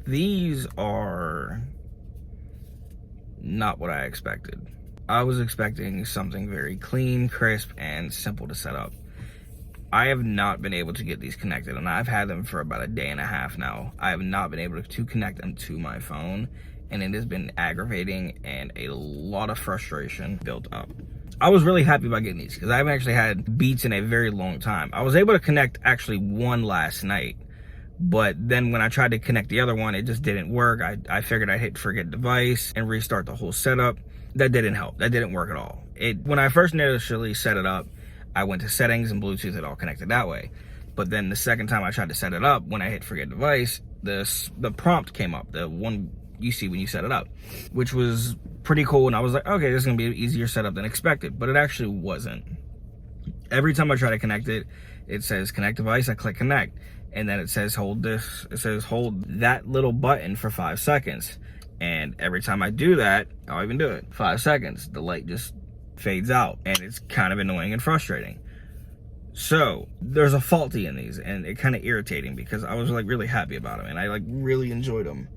These are not what I expected. I was expecting something very clean, crisp, and simple to set up. I have not been able to get these connected, and I've had them for about a day and a half now. I have not been able to connect them to my phone, and it has been aggravating and a lot of frustration built up. I was really happy about getting these because I haven't actually had Beats in a very long time. I was able to connect actually one last night, but then when I tried to connect the other one, it just didn't work. I figured I'd hit forget device and restart the whole setup. That didn't help. That didn't work at all. When I first initially set it up, I went to settings and Bluetooth, it all connected that way. But then the second time I tried to set it up, when I hit forget device, the prompt came up, the one you see when you set it up, which was pretty cool. And I was like, okay, this is gonna be an easier setup than expected, but it actually wasn't. Every time I try to connect it, it says connect device, I click connect. And then it says hold this, it says hold that little button for 5 seconds. And every time I do that, I'll even do it, 5 seconds, the light just fades out, and it's kind of annoying and frustrating. So there's a faulty in these, and it kind of irritating because I was like really happy about them and I like really enjoyed them.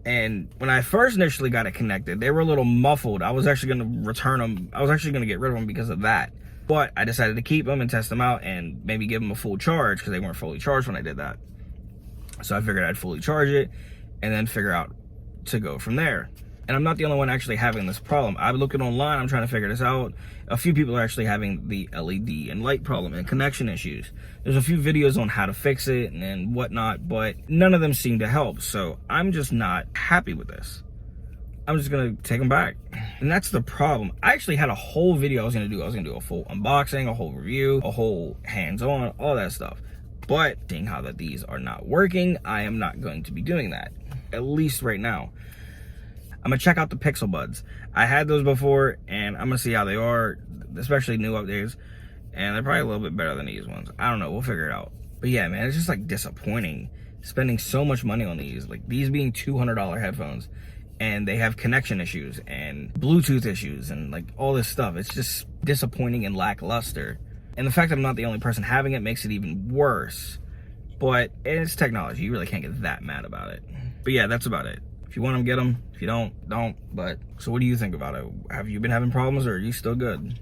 And when I first initially got it connected, they were a little muffled. I was actually going to return them. I was actually going to get rid of them because of that. But I decided to keep them and test them out and maybe give them a full charge because they weren't fully charged when I did that. So I figured I'd fully charge it and then figure out to go from there. And I'm not the only one actually having this problem. I'm looking online, I'm trying to figure this out. A few people are actually having the LED and light problem and connection issues. There's a few videos on how to fix it and whatnot, but none of them seem to help. So I'm just not happy with this. I'm just gonna take them back. And that's the problem. I actually had a whole video I was gonna do. I was gonna do a full unboxing, a whole review, a whole hands-on, all that stuff. But seeing how that these are not working, I am not going to be doing that, at least right now. I'm gonna check out the Pixel Buds. I had those before, and I'm gonna see how they are, especially new updates. And they're probably a little bit better than these ones. I don't know, we'll figure it out. But yeah, man, it's just like disappointing spending so much money on these. Like these being $200 headphones, and they have connection issues and Bluetooth issues and like all this stuff. It's just disappointing and lackluster. And the fact that I'm not the only person having it makes it even worse. But it's technology, you really can't get that mad about it. But yeah, that's about it. If you want them, get them. If you don't, don't. But so what do you think about it? Have you been having problems or are you still good?